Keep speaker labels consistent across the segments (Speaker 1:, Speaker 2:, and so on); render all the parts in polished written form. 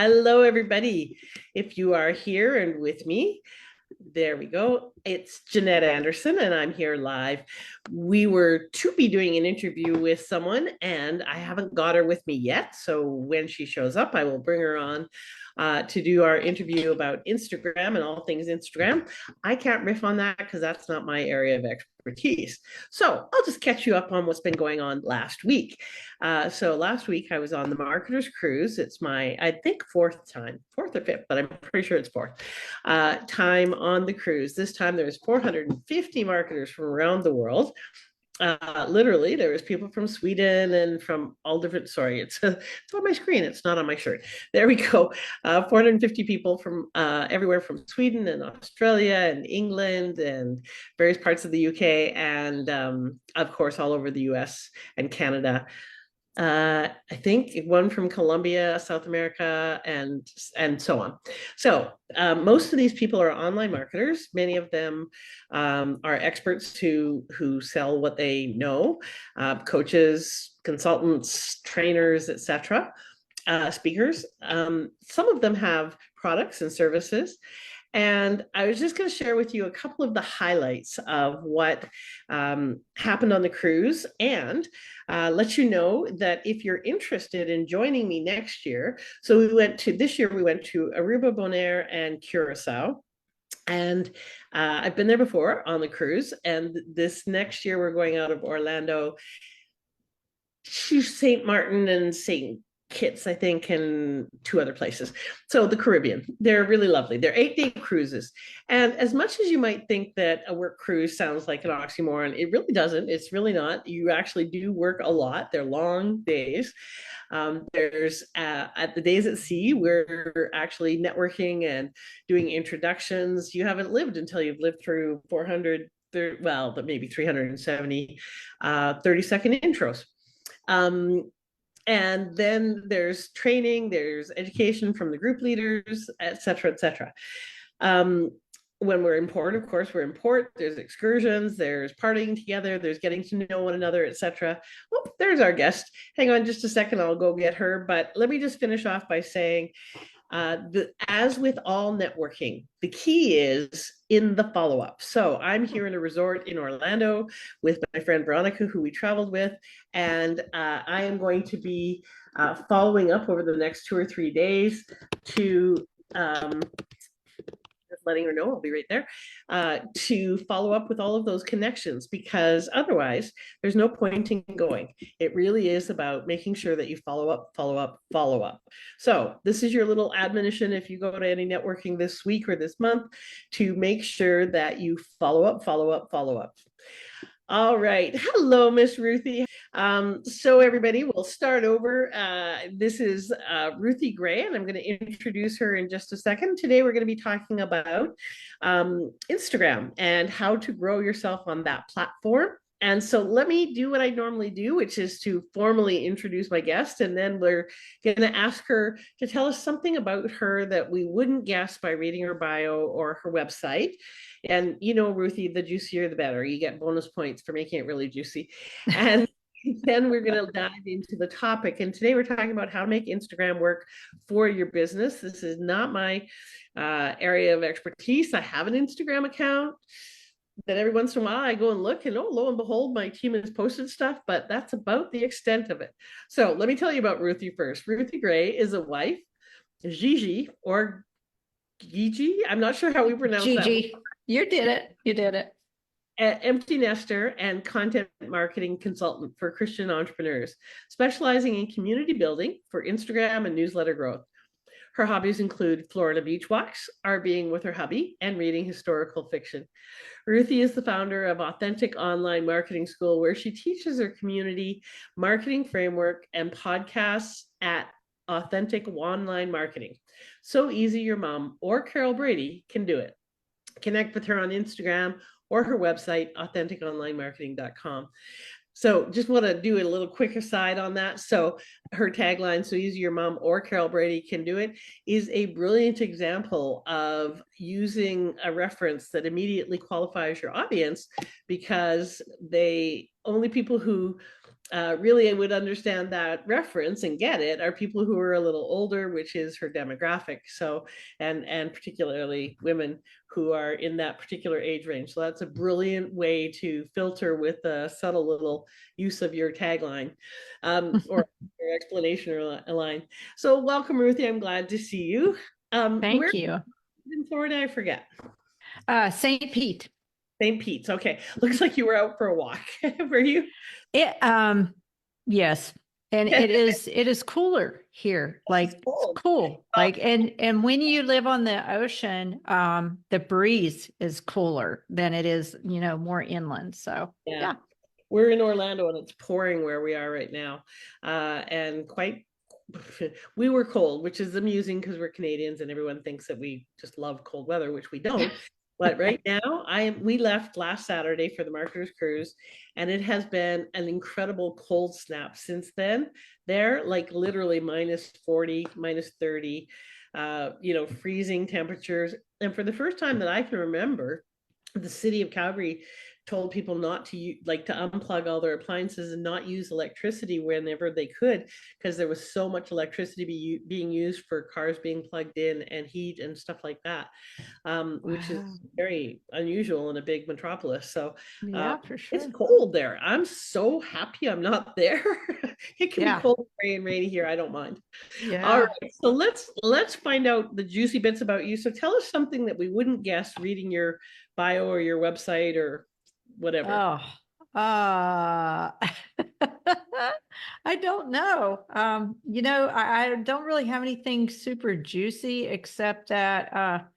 Speaker 1: Hello, everybody. If you are here and with me, there we go. It's Jeanette Anderson, and I'm here live. We were to be doing an interview with someone, and I haven't got her with me yet. So when she shows up, I will bring her on to do our interview about Instagram and all things Instagram. I can't riff on that because that's not my area of expertise. So I'll just catch you up on what's been going on last week. So last week I was on the Marketers Cruise. It's my, I think, fourth or fifth, but I'm pretty sure it's fourth time on the cruise. This time there was 450 marketers from around the world. Literally, there was people from Sweden and from all different. Sorry, it's on my screen. It's not on my shirt. There we go. 450 people from everywhere from Sweden and Australia and England and various parts of the UK and of course all over the US and Canada. I think one from Colombia, South America, and so on. So most of these people are online marketers. Many of them are experts who sell what they know, coaches, consultants, trainers, etc. Speakers. Some of them have products and services. And I was just going to share with you a couple of the highlights of what happened on the cruise and let you know that if you're interested in joining me next year, so this year we went to Aruba, Bonaire, and Curacao. And I've been there before on the cruise. And this next year we're going out of Orlando to St. Martin and St. Kitts, I think, and two other places. So the Caribbean, they're really lovely. They're 8-day cruises. And as much as you might think that a work cruise sounds like an oxymoron, it really doesn't. It's really not. You actually do work a lot. They're long days. There's at the days at sea, we're actually networking and doing introductions. You haven't lived until you've lived through 400, well, but maybe 370 30-second intros. And then there's training, there's education from the group leaders, et cetera, et cetera. When we're in port, of course, we're in port, there's excursions, there's partying together, there's getting to know one another, et cetera. Oh, there's our guest. Hang on just a second, I'll go get her. But let me just finish off by saying, as with all networking, the key is in the follow-up. So I'm here in a resort in Orlando with my friend Veronica, who we traveled with, and I am going to be following up over the next 2 or 3 days to just letting her know I'll be right there to follow up with all of those connections, because otherwise there's no point in going. It really is about making sure that you follow up, follow up, follow up. So this is your little admonition if you go to any networking this week or this month, to make sure that you follow up, follow up, follow up. All right. Hello, Miss Ruthie. So everybody, we'll start over. This is Ruthie Gray, and I'm going to introduce her in just a second. Today, we're going to be talking about Instagram and how to grow yourself on that platform. And so let me do what I normally do, which is to formally introduce my guest, and then we're going to ask her to tell us something about her that we wouldn't guess by reading her bio or her website. And you know, Ruthie, the juicier the better. You get bonus points for making it really juicy. And then we're going to dive into the topic. And today we're talking about how to make Instagram work for your business. This is not my area of expertise. I have an Instagram account that every once in a while I go and look, and oh, lo and behold, my team has posted stuff, but that's about the extent of it. So let me tell you about Ruthie first. Ruthie Gray is a wife, Gigi, or Gigi. I'm not sure how we pronounce
Speaker 2: Gigi.
Speaker 1: that.
Speaker 2: You did it. You did it.
Speaker 1: Empty nester and content marketing consultant for Christian entrepreneurs, specializing in community building for Instagram and newsletter growth. Her hobbies include Florida beach walks, RVing with her hubby, and reading historical fiction. Ruthie is the founder of Authentic Online Marketing School, where she teaches her community marketing framework and podcasts at Authentic Online Marketing. So easy your mom or Carol Brady can do it. Connect with her on Instagram or her website, AuthenticOnlineMarketing.com. So just want to do a little quick aside on that. So her tagline, so easy your mom or Carol Brady can do it, is a brilliant example of using a reference that immediately qualifies your audience, because only people who really would understand that reference and get it are people who are a little older, which is her demographic. So, and particularly women who are in that particular age range. So that's a brilliant way to filter with a subtle little use of your tagline, or your explanation or a line. So welcome, Ruthie. I'm glad to see you. Where
Speaker 2: Thank you.
Speaker 1: in Florida? I forget.
Speaker 2: St. Pete.
Speaker 1: St. Pete's. Okay. Looks like you were out for a walk. Were you?
Speaker 2: It yes. And it is cooler here.
Speaker 1: It's
Speaker 2: Like it's
Speaker 1: cold.
Speaker 2: cool.
Speaker 1: Oh,
Speaker 2: Like and when you live on the ocean, the breeze is cooler than it is, more inland. So
Speaker 1: yeah.
Speaker 2: yeah.
Speaker 1: We're in Orlando and it's pouring where we are right now. And quite, we were cold, which is amusing because we're Canadians and everyone thinks that we just love cold weather, which we don't. But right now, we left last Saturday for the Marketers Cruise, and it has been an incredible cold snap since then. They're like literally minus 40, minus 30, freezing temperatures. And for the first time that I can remember, the city of Calgary told people not to to unplug all their appliances and not use electricity whenever they could, because there was so much electricity being used for cars being plugged in and heat and stuff like that, which is
Speaker 2: Wow.
Speaker 1: very unusual in a big metropolis. So
Speaker 2: Yeah, for
Speaker 1: it's
Speaker 2: sure.
Speaker 1: cold there. I'm so happy I'm not there. It can be
Speaker 2: Yeah.
Speaker 1: cold and rainy here. I don't mind. All
Speaker 2: Yeah.
Speaker 1: right, so let's find out the juicy bits about you. So tell us something that we wouldn't guess reading your bio or your website or whatever.
Speaker 2: Oh, I don't know. I don't really have anything super juicy except that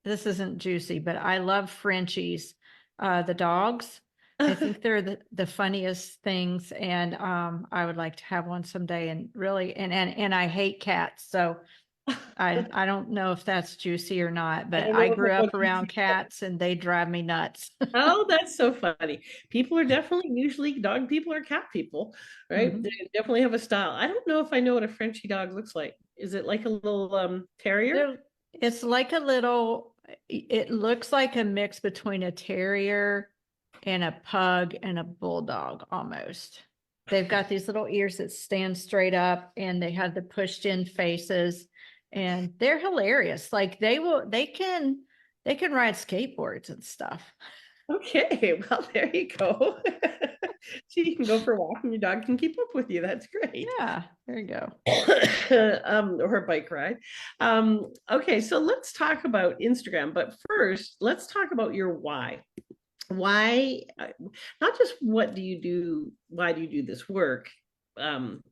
Speaker 2: this isn't juicy, but I love Frenchies, the dogs. I think they're the funniest things, and I would like to have one someday. And really, and I hate cats, so I don't know if that's juicy or not.
Speaker 1: I
Speaker 2: But
Speaker 1: don't
Speaker 2: I
Speaker 1: know if I
Speaker 2: grew
Speaker 1: know
Speaker 2: up around
Speaker 1: juicy.
Speaker 2: cats, and they drive me nuts.
Speaker 1: Oh, that's so funny. People are definitely usually dog people or cat people, right? They
Speaker 2: Mhm.
Speaker 1: definitely have a style. I don't know if I know what a Frenchie dog looks like. Is it like a little terrier?
Speaker 2: It's like a little, it looks like a mix between a terrier and a pug and a bulldog almost. They've got these little ears that stand straight up and they have the pushed in faces and they're hilarious. Like they can ride skateboards and stuff.
Speaker 1: Okay, well, there you go. So you can go for a walk and your dog can keep up with you. That's great.
Speaker 2: Yeah, there you go.
Speaker 1: Or a bike ride. Okay, so let's talk about Instagram, but first, let's talk about your why. Why, not just what do you do, why do you do this work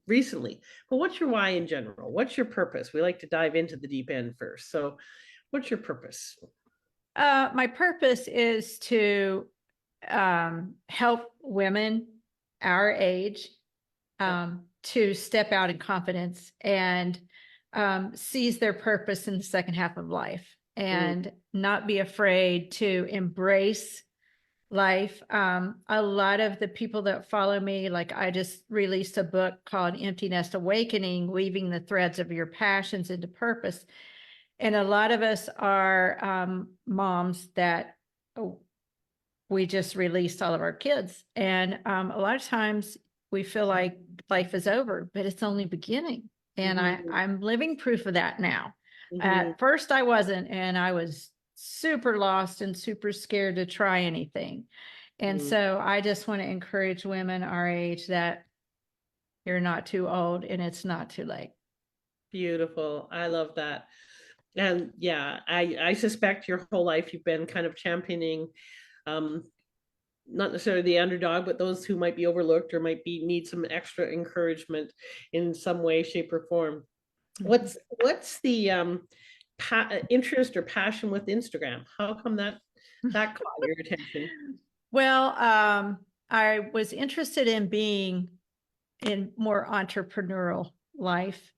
Speaker 1: recently, but what's your why in general? What's your purpose? We like to dive into the deep end first. So, what's your purpose?
Speaker 2: My purpose is to help women our age to step out in confidence and seize their purpose in the second half of life
Speaker 1: Mm,
Speaker 2: and not be afraid to embrace life. A lot of the people that follow me, like I just released a book called Empty Nest Awakening, Weaving the Threads of Your Passions into Purpose. And a lot of us are moms that we just released all of our kids. And a lot of times we feel like life is over, but it's only beginning. And
Speaker 1: mhm,
Speaker 2: I'm living proof of that now.
Speaker 1: mhm,
Speaker 2: At first I wasn't, and I was super lost and super scared to try anything. And
Speaker 1: mhm.
Speaker 2: so I just want to encourage women our age that you're not too old and it's not too late.
Speaker 1: Beautiful. I love that. And yeah, I suspect your whole life you've been kind of championing, um, not necessarily the underdog, but those who might be overlooked or might be need some extra encouragement in some way, shape, or form.
Speaker 2: Mhm.
Speaker 1: What's the interest or passion with Instagram? How come that caught your attention?
Speaker 2: Well, I was interested in being in more entrepreneurial life.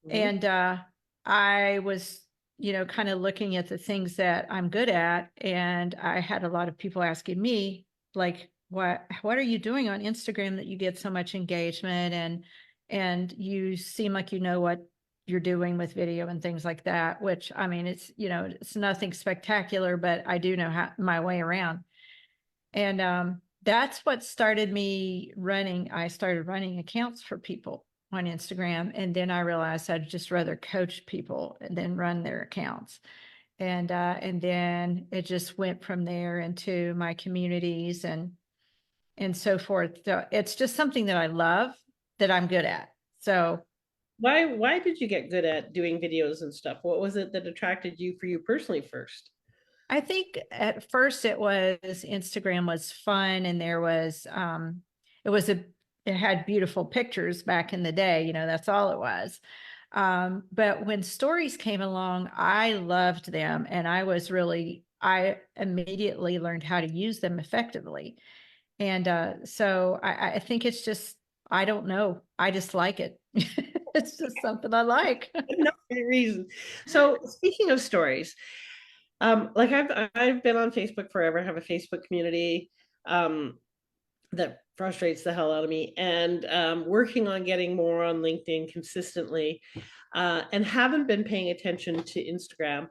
Speaker 1: Mhm,
Speaker 2: And I was, kind of looking at the things that I'm good at. And I had a lot of people asking me, like, what are you doing on Instagram that you get so much engagement and you seem like you know what you're doing with video and things like that, which I mean, it's nothing spectacular, but I do know my way around. And that's what started me running. I started running accounts for people on Instagram, and then I realized I'd just rather coach people than run their accounts. And then it just went from there into my communities and so forth. So it's just something that I love, that I'm good at. So
Speaker 1: Why did you get good at doing videos and stuff? What was it that attracted you for you personally first?
Speaker 2: I think at first it was Instagram was fun, and there was it was a it had beautiful pictures back in the day, that's all it was. But when stories came along, I loved them, and I immediately learned how to use them effectively. And so I think it's just, I don't know, I just like it. It's just something I like.
Speaker 1: No reason. So speaking of stories, like I've been on Facebook forever, have a Facebook community that frustrates the hell out of me, and working on getting more on LinkedIn consistently, and haven't been paying attention to Instagram.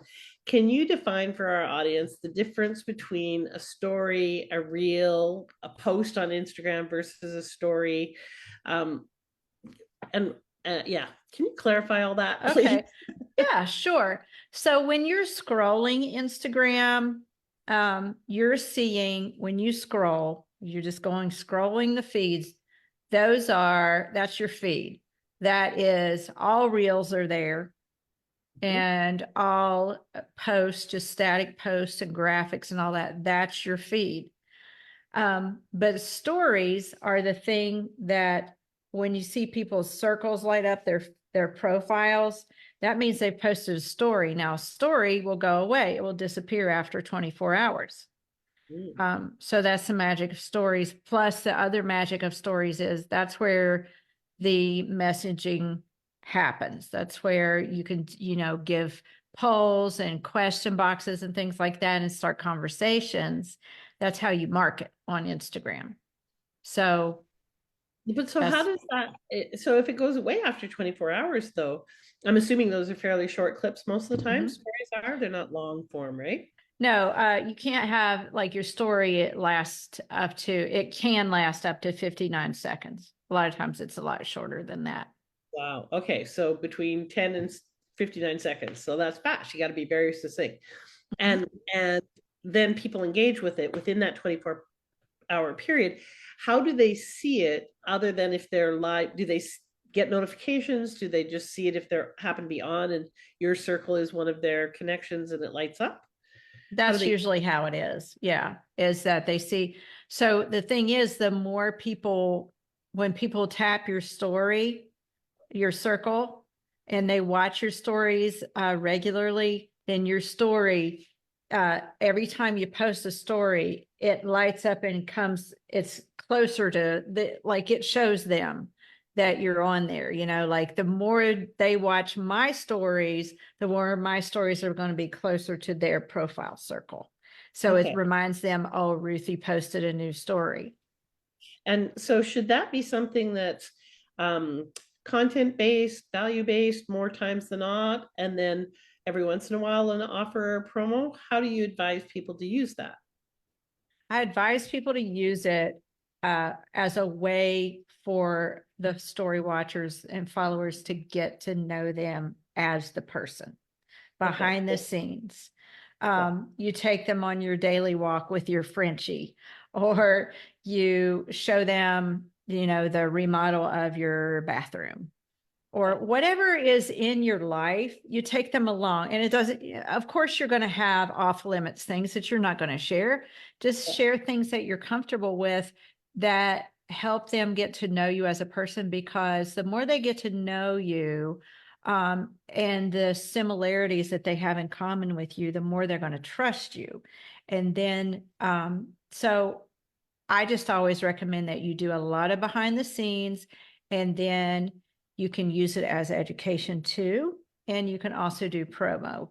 Speaker 1: Can you define for our audience the difference between a story, a reel, a post on Instagram versus a story? Um, and yeah, can you clarify all that, please?
Speaker 2: Okay. Yeah, sure. So when you're scrolling Instagram, you're seeing, when you scroll, you're just scrolling the feeds. That's your feed. That is, all reels are there, and all posts, just static posts and graphics and all that. That's your feed. But stories are the thing that, when you see people's circles light up, their profiles, that means they posted a story. Now, a story will go away. It will disappear after 24 hours. So that's the magic of stories. Plus, the other magic of stories is that's where the messaging happens. That's where you can, give polls and question boxes and things like that and start conversations. That's how you market on Instagram. So
Speaker 1: But so how
Speaker 2: that's,
Speaker 1: does that, so if it goes away after 24 hours though, I'm assuming those are fairly short clips most of the time.
Speaker 2: mhm.
Speaker 1: Stories are, they're not long form, right?
Speaker 2: No, you can't have like your story, it can last up to 59 seconds. A lot of times it's a lot shorter than that.
Speaker 1: Wow. Okay. So between 10 and 59 seconds. So that's fast. You got to be very succinct.
Speaker 2: Mhm.
Speaker 1: And then people engage with it within that 24-hour period. How do they see it other than if they're live? Do they get notifications? Do they just see it if they're happen to be on and your circle is one of their connections and it lights up? How do
Speaker 2: That's
Speaker 1: they?
Speaker 2: usually how it is. Yeah. Is that they see. So the thing is, the more people, when people tap your story, your circle, and they watch your stories regularly, then your story, every time you post a story, it lights up and it's closer to like it shows them that you're on there, like the more they watch my stories, the more my stories are going to be closer to their profile circle. So it
Speaker 1: Okay.
Speaker 2: reminds them, oh, Ruthie posted a new story.
Speaker 1: And so should that be something that's content based, value based more times than not, and then every once in a while an offer or promo? How do you advise people to use that?
Speaker 2: I advise people to use it as a way for the story watchers and followers to get to know them as the person
Speaker 1: Okay.
Speaker 2: behind the scenes.
Speaker 1: Okay.
Speaker 2: You take them on your daily walk with your Frenchie, or you show them, the remodel of your bathroom, or whatever is in your life, you take them along. And it doesn't, of course, you're going to have off limits things that you're not going to share. Just share things that you're comfortable with that help them get to know you as a person, because the more they get to know you, and the similarities that they have in common with you, the more they're going to trust you. And then, so I just always recommend that you do a lot of behind the scenes, and then you can use it as education too. And you can also do promo.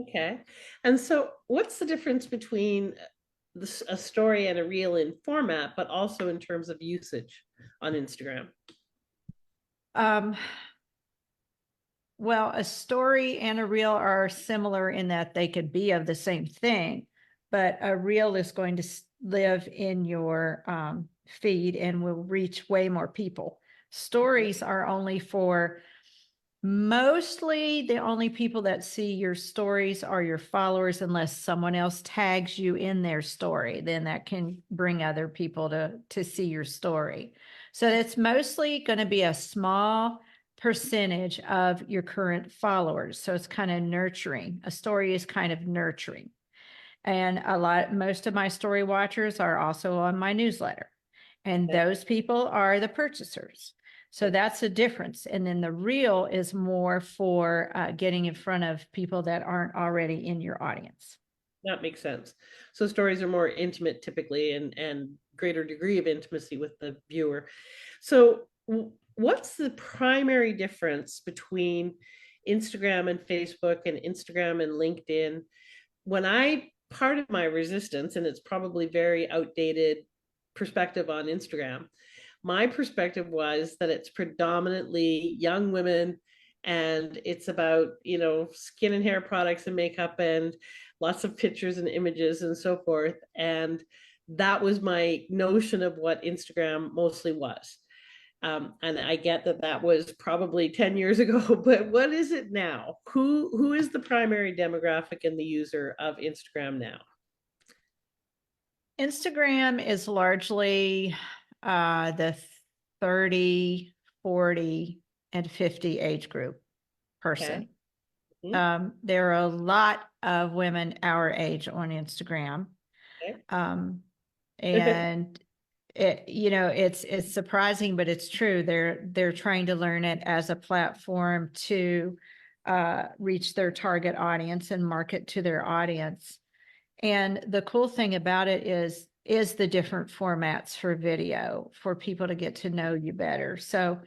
Speaker 1: Okay. And so what's the difference between a story and a reel in format, but also in terms of usage on Instagram?
Speaker 2: Um, well, a story and a reel are similar in that they could be of the same thing, but a reel is going to live in your feed and will reach way more people. Stories are only for mostly the only people that see your stories are your followers, unless someone else tags you in their story, then that can bring other people to see your story. So it's mostly going to be a small percentage of your current followers. So it's kind of nurturing. A story is kind of nurturing. And most of my story watchers are also on my newsletter. And
Speaker 1: Okay.
Speaker 2: those people are the purchasers. So that's the difference. And then the reel is more for getting in front of people that aren't already in your audience.
Speaker 1: That makes sense. So stories are more intimate typically, and greater degree of intimacy with the viewer. So what's the primary difference between Instagram and Facebook and Instagram and LinkedIn? When I part of my resistance, and it's probably very outdated perspective on Instagram, my perspective was that it's predominantly young women, and it's about, skin and hair products and makeup and lots of pictures and images and so forth. And that was my notion of what Instagram mostly was. And I get that that was probably 10 years ago, but what is it now? Who is the primary demographic and the user of Instagram now?
Speaker 2: Instagram is largely the 30, 40, and 50 age group
Speaker 1: Okay.
Speaker 2: person.
Speaker 1: Mhm.
Speaker 2: There are a lot of women our age on Instagram. Um,
Speaker 1: Okay.
Speaker 2: and it's surprising, but it's true. They're trying to learn it as a platform to reach their target audience and market to their audience. And the cool thing about it is the different formats for video for people to get to know you better. So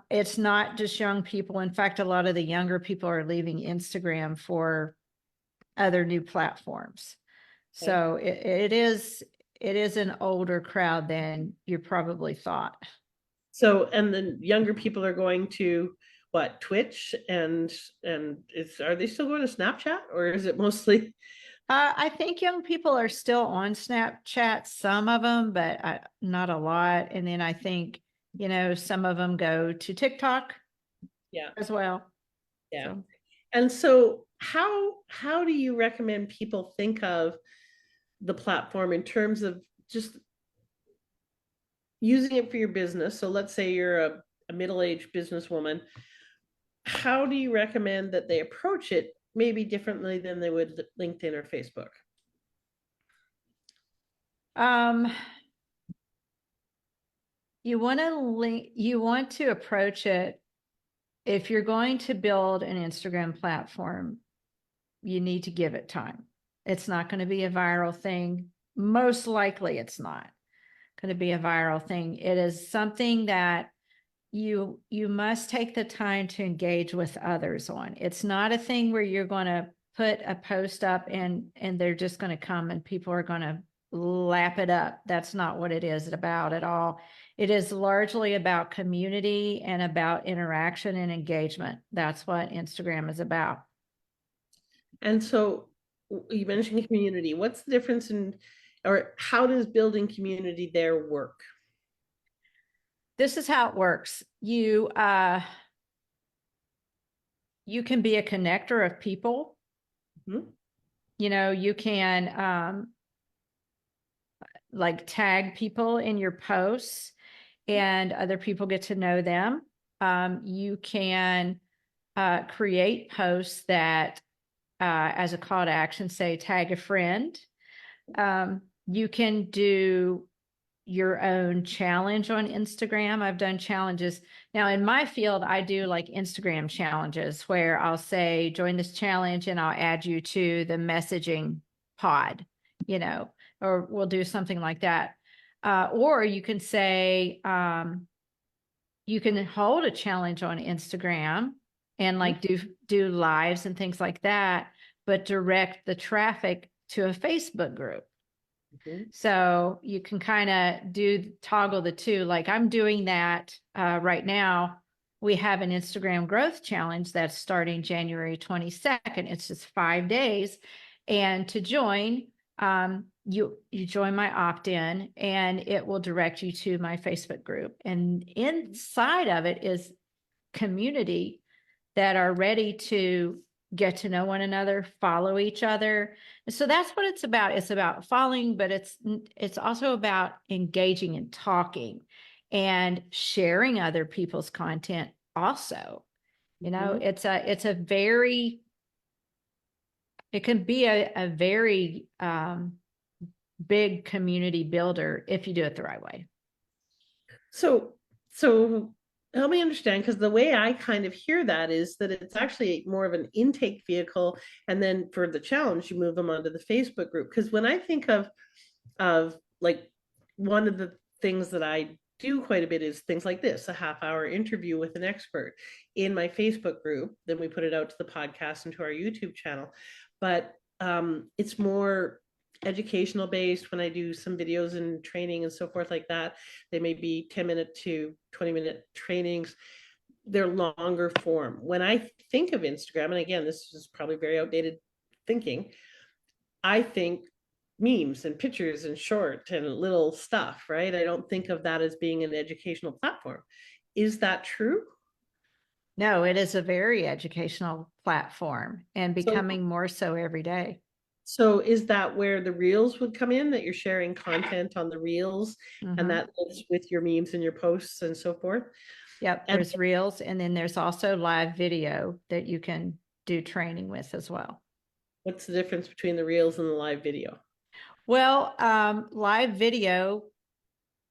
Speaker 2: it's not just young people. In fact, a lot of the younger people are leaving Instagram for other new platforms.
Speaker 1: Okay.
Speaker 2: So it is an older crowd than you probably thought.
Speaker 1: So, and the younger people are going to what, Twitch, and is are they still going to Snapchat, or is it mostly?
Speaker 2: I think young people are still on Snapchat, some of them, but not a lot. And then I think, some of them go to TikTok
Speaker 1: Yeah,
Speaker 2: as well.
Speaker 1: yeah.
Speaker 2: So
Speaker 1: And so how do you recommend people think of the platform in terms of just using it for your business? So let's say you're a middle-aged businesswoman. How do you recommend that they approach it maybe differently than they would LinkedIn or Facebook?
Speaker 2: um, you want to approach it. If you're going to build an Instagram platform, you need to give it time. It's not going to be a viral thing. Most likely it's not going to be a viral thing. It is something that you must take the time to engage with others on. It's not a thing where you're going to put a post up and they're just going to come and people are going to lap it up. That's not what it is about at all. It is largely about community and about interaction and engagement. That's what Instagram is about.
Speaker 1: And so you mentioned community. What's the difference in, or how does building community there work?
Speaker 2: This is how it works. You can be a connector of people.
Speaker 1: Mhm.
Speaker 2: You can like tag people in your posts and other people get to know them. You can create posts that, as a call to action, say tag a friend. You can do your own challenge on Instagram. I've done challenges. Now in my field, I do like Instagram challenges where I'll say, join this challenge and I'll add you to the messaging pod, or we'll do something like that. Or you can say, you can hold a challenge on Instagram and like do lives and things like that, but direct the traffic to a Facebook group.
Speaker 1: Mhm.
Speaker 2: So you can kind of toggle the two. Like I'm doing that right now. We have an Instagram growth challenge that's starting January 22nd. It's just 5 days. And to join, you join my opt-in and it will direct you to my Facebook group. And inside of it is community that are ready to get to know one another, follow each other. And so that's what it's about. It's about following, but it's also about engaging and talking and sharing other people's content also. You know, it's a very, it can be a very big community builder if you do it the right way.
Speaker 1: So help me understand, because the way I kind of hear that is that it's actually more of an intake vehicle, and then for the challenge, you move them onto the Facebook group. Because when I think of like, one of the things that I do quite a bit is things like this, a half-hour interview with an expert in my Facebook group. Then we put it out to the podcast and to our YouTube channel. But it's more educational based. When I do some videos and training and so forth like that, they may be 10-minute to 20-minute trainings. They're longer form. When I think of Instagram, and again, this is probably very outdated thinking, I think memes and pictures and short and little stuff, right? I don't think of that as being an educational platform. Is that true?
Speaker 2: No, it is a very educational platform and
Speaker 1: So,
Speaker 2: becoming more so every day.
Speaker 1: so is that where the reels would come in, that you're sharing content on the reels and
Speaker 2: Mhm.
Speaker 1: that lives with your memes and your posts and so forth?
Speaker 2: Yep,
Speaker 1: And
Speaker 2: there's reels, and then there's also live video that you can do training with as well.
Speaker 1: what's the difference between the reels and the live video?
Speaker 2: Well, live video,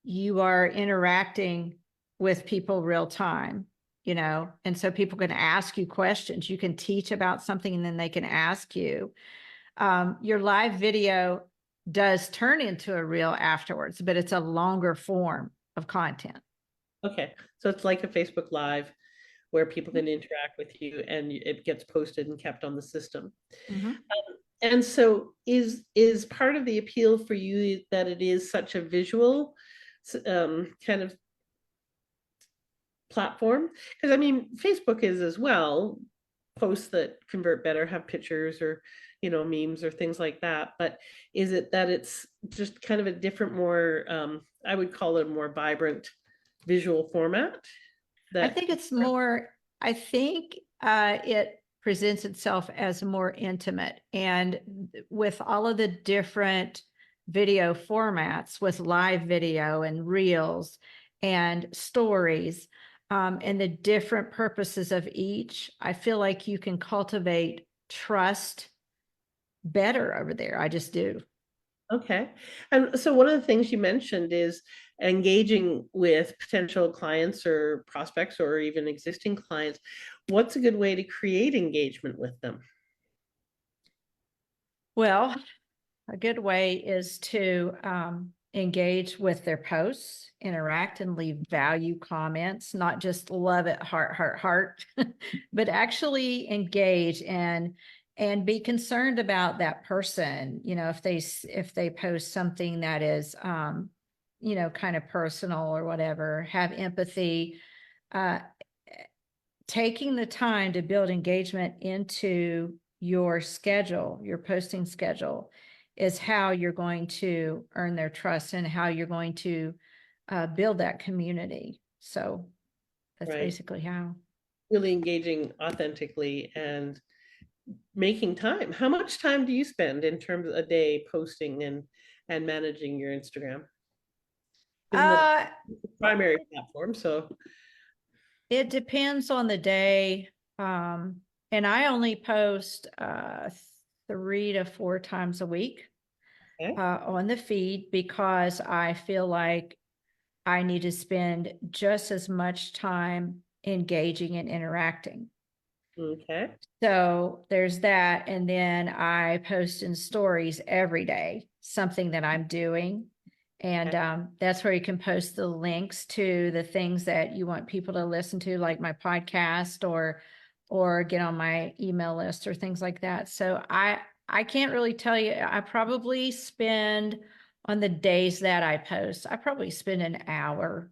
Speaker 2: you are interacting with people real time, you know, and so people can ask you questions. You can teach about something and then they can ask you. Your live video does turn into a reel afterwards, but it's a longer form of content.
Speaker 1: Okay, so it's like a Facebook Live where people can interact with you and it gets posted and kept on the system.
Speaker 2: Mm-hmm.
Speaker 1: And so is part of the appeal for you that it is such a visual kind of platform? Because I mean, Facebook is as well. Posts that convert better have pictures or, memes or things like that. But is it that it's just kind of a different, more, I would call it a more vibrant visual format
Speaker 2: I
Speaker 1: that,
Speaker 2: think it's more, I think it presents itself as more intimate. And with all of the different video formats, with live video and reels and stories, and the different purposes of each, I feel like you can cultivate trust better over there. I just do.
Speaker 1: okay. And so one of the things you mentioned is engaging with potential clients or prospects or even existing clients. What's a good way to create engagement with them?
Speaker 2: Well, a good way is to engage with their posts, interact and leave value comments, not just love it, heart, heart, heart, but actually engage and be concerned about that person. You know, if they post something that is kind of personal or whatever, have empathy. Uh, Taking the time to build engagement into your schedule, your posting schedule, is how you're going to earn their trust and how you're going to build that community. So that's
Speaker 1: Right.
Speaker 2: basically how.
Speaker 1: Really engaging authentically and making time. How much time do you spend in terms of a day posting and managing your Instagram? Given that
Speaker 2: Uh,
Speaker 1: it's the primary platform, so
Speaker 2: it depends on the day. And I only post 3 to 4 times a week
Speaker 1: okay.
Speaker 2: on the feed because I feel like I need to spend just as much time engaging and interacting.
Speaker 1: Okay.
Speaker 2: So there's that. And then I post in stories every day, something that I'm doing. And
Speaker 1: Okay.
Speaker 2: that's where you can post the links to the things that you want people to listen to, like my podcast or get on my email list or things like that. So I can't really tell you. I probably spend on the days that I post, I probably spend an hour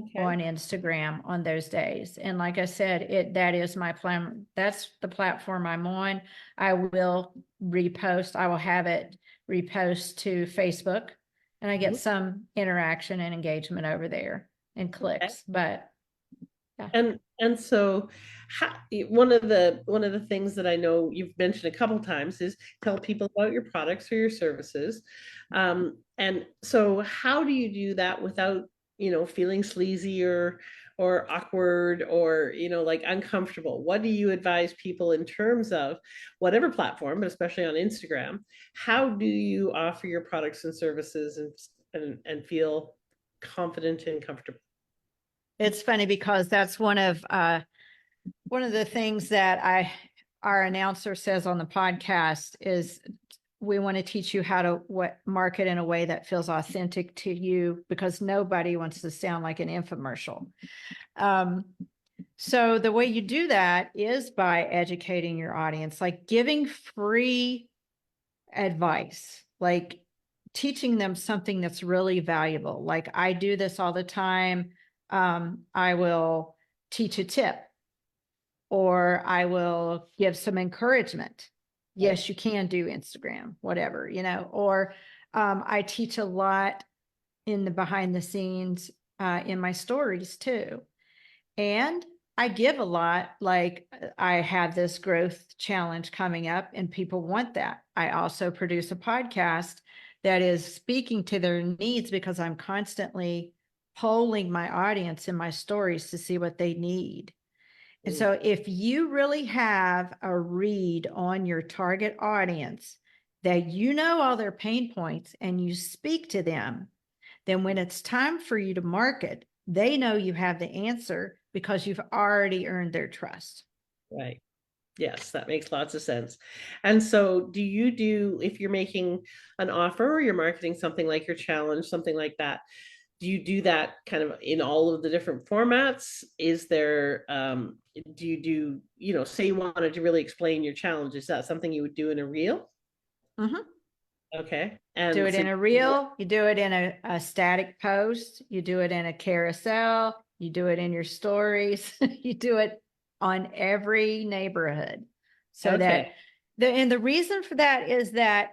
Speaker 1: Okay.
Speaker 2: on Instagram on those days. And like I said, that is my plan. That's the platform I'm on. I will repost. I will have it repost to Facebook, and I get
Speaker 1: Mhm.
Speaker 2: some interaction and engagement over there and
Speaker 1: Okay.
Speaker 2: clicks, but yeah.
Speaker 1: And so one of the things that I know you've mentioned a couple times is tell people about your products or your services. And so how do you do that without, feeling sleazy or awkward or, like uncomfortable? What do you advise people in terms of whatever platform, but especially on Instagram? How do you offer your products and services and feel confident and comfortable?
Speaker 2: It's funny because that's one of the things that our announcer says on the podcast is we want to teach you how to market in a way that feels authentic to you, because nobody wants to sound like an infomercial. So the way you do that is by educating your audience, like giving free advice, like teaching them something that's really valuable. Like I do this all the time. I will teach a tip, or I will give some encouragement.
Speaker 1: Right.
Speaker 2: Yes, you can do Instagram, whatever, or I teach a lot in the behind the scenes in my stories too. And I give a lot, like I have this growth challenge coming up and people want that. I also produce a podcast that is speaking to their needs, because I'm constantly polling my audience in my stories to see what they need. And
Speaker 1: Mm.
Speaker 2: so if you really have a read on your target audience, that all their pain points and you speak to them, then when it's time for you to market, they know you have the answer because you've already earned their trust.
Speaker 1: Right. Yes, that makes lots of sense. And so, if you're making an offer or you're marketing something like your challenge, something like that, do you do that kind of in all of the different formats? Is there, do you do, say you wanted to really explain your challenge, is that something you would do in a reel?
Speaker 2: Mm-hmm.
Speaker 1: Okay.
Speaker 2: Do
Speaker 1: And
Speaker 2: it
Speaker 1: so,
Speaker 2: in a reel, you do it in a static post, you do it in a carousel, you do it in your stories, you do it on every neighborhood. So that
Speaker 1: okay.
Speaker 2: the reason for that is that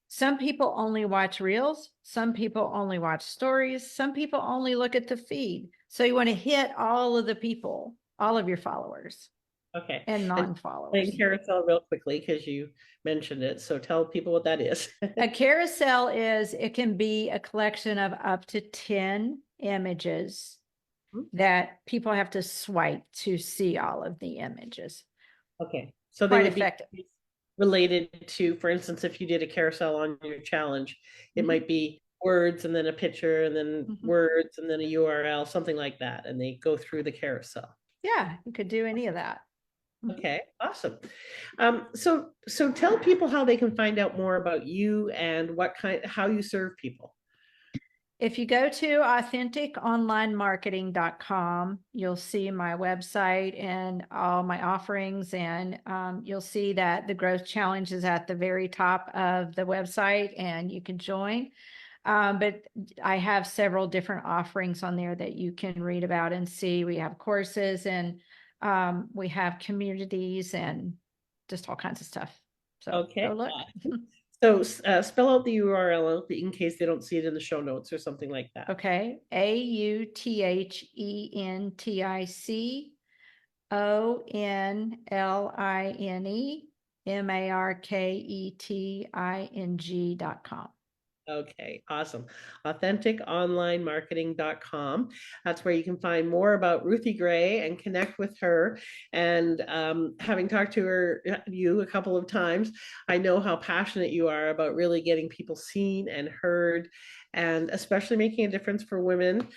Speaker 2: some people only watch reels, some people only watch stories, some people only look at the feed. So you want to hit all of the people, all of your followers
Speaker 1: Okay.
Speaker 2: and
Speaker 1: And explain
Speaker 2: non-followers.
Speaker 1: carousel real quickly because you mentioned it. So tell people what that is.
Speaker 2: A carousel it can be a collection of up to 10 images that people have to swipe to see all of the images.
Speaker 1: Okay. So they
Speaker 2: Quite
Speaker 1: would be
Speaker 2: effective.
Speaker 1: related to, for instance, if you did a carousel on your challenge, it
Speaker 2: Mhm.
Speaker 1: might be words and then a picture and then
Speaker 2: Mhm.
Speaker 1: words and then a URL, something like that. And they go through the carousel.
Speaker 2: Yeah, you could do any of that. Mhm.
Speaker 1: Okay, awesome. So tell people how they can find out more about you and how you serve people.
Speaker 2: If you go to authenticonlinemarketing.com, you'll see my website and all my offerings, and you'll see that the growth challenge is at the very top of the website and you can join. But I have several different offerings on there that you can read about and see. We have courses and we have communities and just all kinds of stuff. So go
Speaker 1: Okay,
Speaker 2: look.
Speaker 1: awesome. So spell out the URL in case they don't see it in the show notes or something like that.
Speaker 2: Okay. AUTHENLINEMARKETING.com.
Speaker 1: Okay, awesome. AuthenticOnlineMarketing.com. That's where you can find more about Ruthie Gray and connect with her. And having talked to you a couple of times, I know how passionate you are about really getting people seen and heard, and especially making a difference for women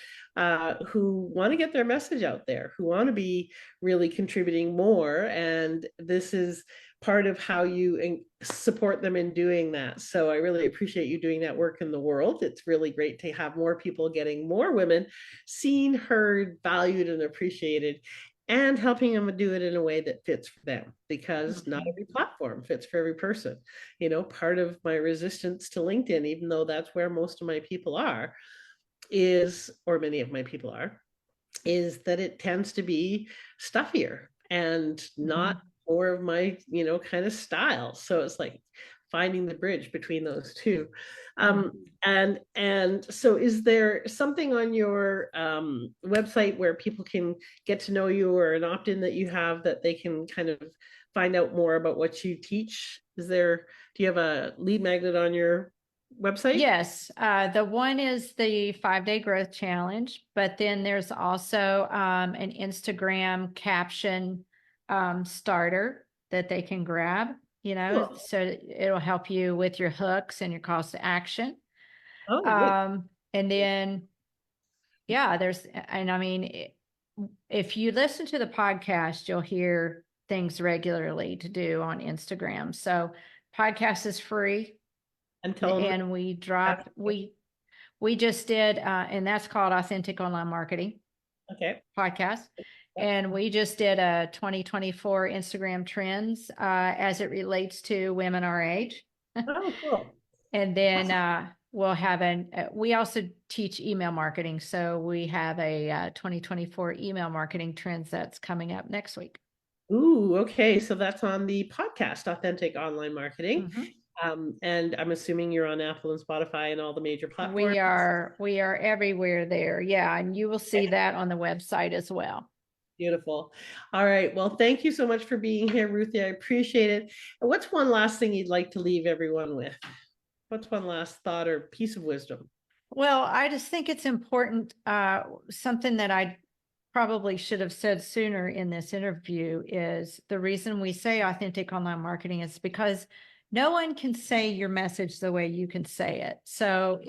Speaker 1: who want to get their message out there, who want to be really contributing more. And this is part of how you support them in doing that. So I really appreciate you doing that work in the world. It's really great to have more people getting more women seen, heard, valued, and appreciated, and helping them do it in a way that fits for them, because not every platform fits for every person. Part of my resistance to LinkedIn, even though that's where most of my people are, or many of my people are, is that it tends to be stuffier and not more of my, kind of style. So it's like finding the bridge between those two. And so is there something on your website where people can get to know you, or an opt-in that you have that they can kind of find out more about what you teach? Do you have a lead magnet on your website?
Speaker 2: Yes, the one is the 5-day growth challenge, but then there's also an Instagram caption starter that they can grab,
Speaker 1: Cool.
Speaker 2: so it'll help you with your hooks and your calls to action.
Speaker 1: Oh, good.
Speaker 2: And then, yeah, and I mean, if you listen to the podcast, you'll hear things regularly to do on Instagram. So podcast is free.
Speaker 1: And tell them.
Speaker 2: And we just did, and that's called Authentic Online Marketing
Speaker 1: Okay.
Speaker 2: Podcast. And we just did a 2024 Instagram trends as it relates to women our age.
Speaker 1: Oh, cool.
Speaker 2: And then we'll have we also teach email marketing. So we have a 2024 email marketing trends that's coming up next week.
Speaker 1: Ooh, okay. So that's on the podcast, Authentic Online Marketing.
Speaker 2: Mm-hmm.
Speaker 1: And I'm assuming you're on Apple and Spotify and all the major platforms.
Speaker 2: We are everywhere there. Yeah. And you will see that on the website as well.
Speaker 1: Beautiful. All right. Well, thank you so much for being here, Ruthie. I appreciate it. And what's one last thing you'd like to leave everyone with? What's one last thought or piece of wisdom?
Speaker 2: Well, I just think it's important. Something that I probably should have said sooner in this interview is the reason we say authentic online marketing is because no one can say your message the way you can say it. So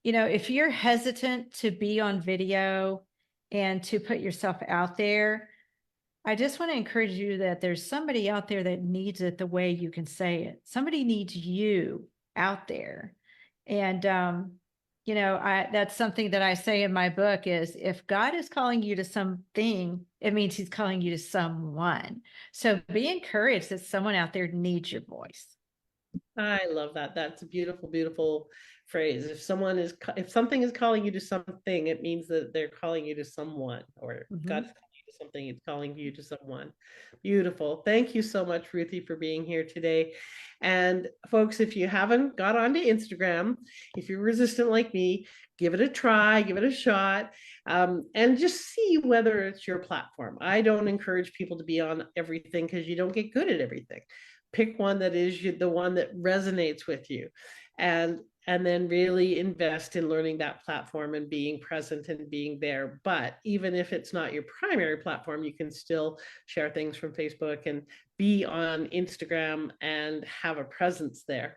Speaker 2: if you're hesitant to be on video and to put yourself out there, I just want to encourage you that there's somebody out there that needs it the way you can say it. Somebody needs you out there. And, that's something that I say in my book is if God is calling you to something, it means he's calling you to someone. So be encouraged that someone out there needs your voice.
Speaker 1: I love that. That's a beautiful, beautiful phrase. If something is calling you to something, it means that they're calling you to someone, or God's calling you to something, it's calling you to someone. Beautiful. Thank you so much, Ruthie, for being here today. And folks, if you haven't got onto Instagram, if you're resistant like me, give it a try, give it a shot, and just see whether it's your platform. I don't encourage people to be on everything because you don't get good at everything. Pick one that is the one that resonates with you, and then really invest in learning that platform and being present and being there. But even if it's not your primary platform, you can still share things from Facebook and be on Instagram and have a presence there.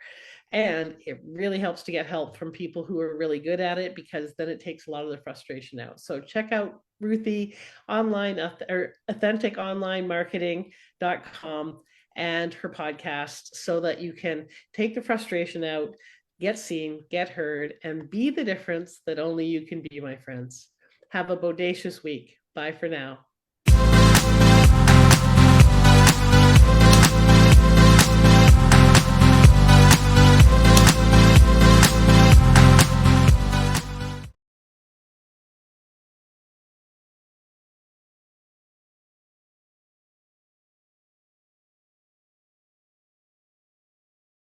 Speaker 1: And it really helps to get help from people who are really good at it, because then it takes a lot of the frustration out. So check out Ruthie online, or AuthenticOnlineMarketing.com, and her podcast, so that you can take the frustration out, get seen, get heard, and be the difference that only you can be, my friends. Have a bodacious week. Bye for now.